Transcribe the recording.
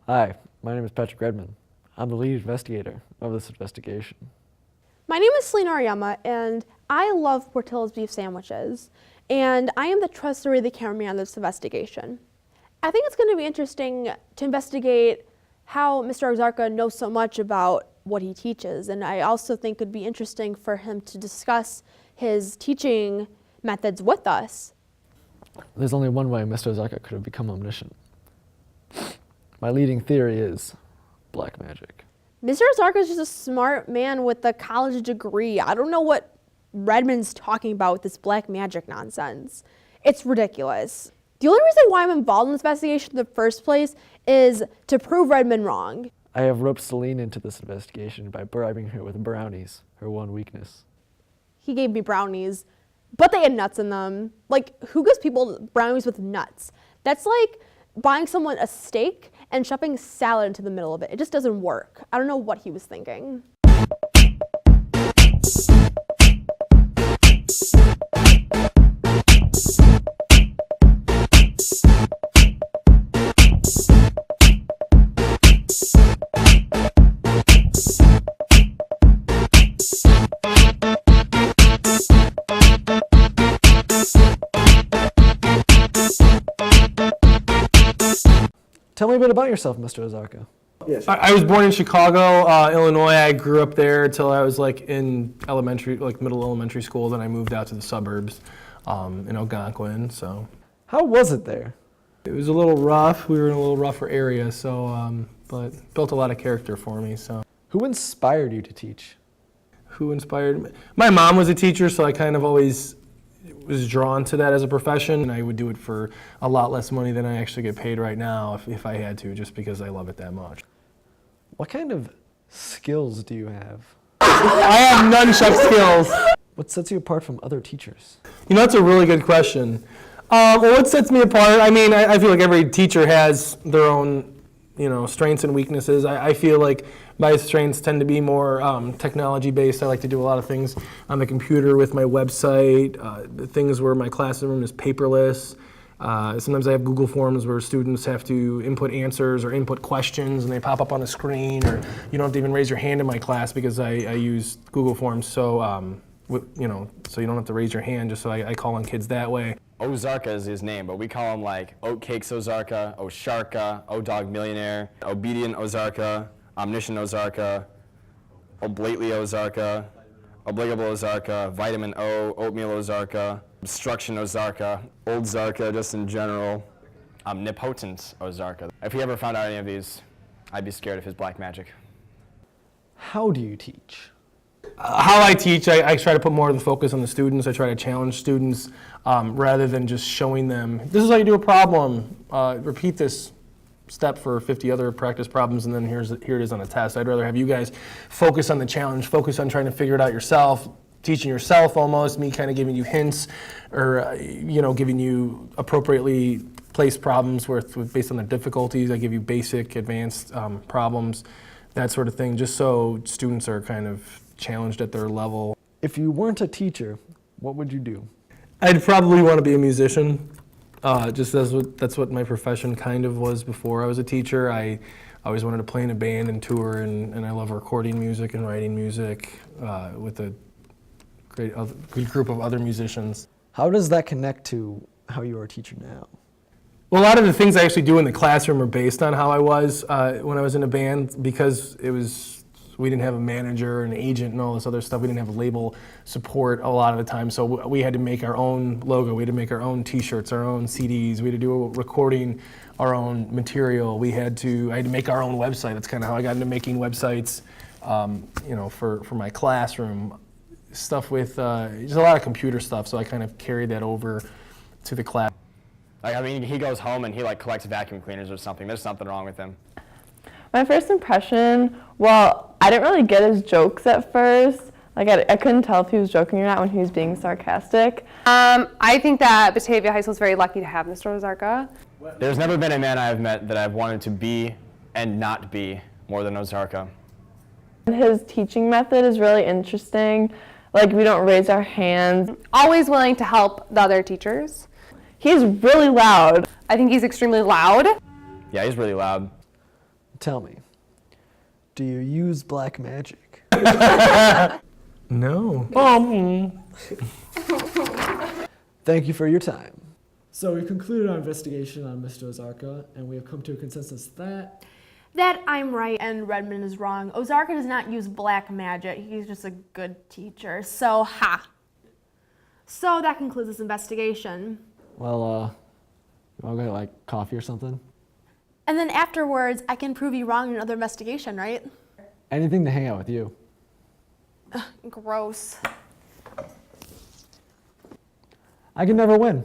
Hi, my name is Patrick Redmond. I'm the lead investigator of this investigation. My name is Selena Aryama, and I love Portillo's beef sandwiches, and I am the trustworthy cameraman on this investigation. I think it's going to be interesting to investigate how Mr. Ozarka knows so much about what he teaches, and I also think it would be interesting for him to discuss his teaching methods with us. There's only one way Mr. Ozarka could have become omniscient. My leading theory is black magic. Mr. Ozarka is just a smart man with a college degree. I don't know what Redmond's talking about with this black magic nonsense. It's ridiculous. The only reason why I'm involved in this investigation in the first place is to prove Redmond wrong. I have roped Celine into this investigation by bribing her with brownies, her one weakness. He gave me brownies, but they had nuts in them. Like, who gives people brownies with nuts? That's like buying someone a steak and shoving salad into the middle of it. It just doesn't work. I don't know what he was thinking. Tell me a bit about yourself, Mr. Ozarka. Yes. I was born in Chicago, Illinois. I grew up there till I was in middle elementary school. Then I moved out to the suburbs in Algonquin. So How was it there? it was a little rough. We were in a little rougher area, so but built a lot of character for me. So Who inspired you to teach? who inspired me? My mom was a teacher, so I kind of always was drawn to that as a profession, and I would do it for a lot less money than I actually get paid right now if I had to, just because I love it that much. What kind of skills do you have? I have nunchuck skills. What sets you apart from other teachers? You know, that's a really good question. Well, what sets me apart? I mean, I feel like every teacher has their own, strengths and weaknesses. I feel like my strengths tend to be more technology-based. I like to do a lot of things on the computer with my website, things where my classroom is paperless. Sometimes I have Google Forms where students have to input answers or input questions, and they pop up on the screen, or you don't have to even raise your hand in my class because I use Google Forms. So, so you don't have to raise your hand, just so I call on kids that way. Ozarka is his name, but we call him like Oatcakes Ozarka, Osharka, O-Dog Millionaire, Obedient Ozarka, Omniscient Ozarka, Oblately Ozarka, Obligable Ozarka, Vitamin O, Oatmeal Ozarka, Obstruction Ozarka, Old Zarka just in general, Omnipotent Ozarka. If he ever found out any of these, I'd be scared of his black magic. How do you teach? How I teach, I try to put more of the focus on the students. I try to challenge students rather than just showing them, this is how you do a problem, repeat this step for 50 other practice problems, and then here it is on a test. I'd rather have you guys focus on the challenge, focus on trying to figure it out yourself, teaching yourself almost, me kind of giving you hints or, giving you appropriately placed problems based on their difficulties. I give you basic, advanced problems, that sort of thing, just so students are kind of challenged at their level. If you weren't a teacher, what would you do? I'd probably want to be a musician. Just that's what my profession kind of was before I was a teacher. I always wanted to play in a band and tour, and I love recording music and writing music with a good group of other musicians. How does that connect to how you are a teacher now? Well, a lot of the things I actually do in the classroom are based on how I was when I was in a band, because we didn't have a manager, an agent, and all this other stuff. We didn't have label support a lot of the time, so we had to make our own logo. We had to make our own T-shirts, our own CDs. We had to do recording our own material. I had to make our own website. That's kind of how I got into making websites, for my classroom. Stuff with just a lot of computer stuff, so I kind of carried that over to the class. He goes home and he collects vacuum cleaners or something. There's something wrong with him. My first impression, well, I didn't really get his jokes at first. I couldn't tell if he was joking or not when he was being sarcastic. I think that Batavia High School is very lucky to have Mr. Ozarka. There's never been a man I've met that I've wanted to be and not be more than Ozarka. His teaching method is really interesting. We don't raise our hands. Always willing to help the other teachers. He's really loud. I think he's extremely loud. Yeah, he's really loud. tell me, do you use black magic? No. Thank you for your time. So we've concluded our investigation on Mr. Ozarka, and we have come to a consensus that That I'm right and Redmond is wrong. Ozarka does not use black magic. He's just a good teacher. So, ha. So that concludes this investigation. well, you want to get like coffee or something? And then afterwards, I can prove you wrong in another investigation, right? Anything to hang out with you. Gross. I can never win.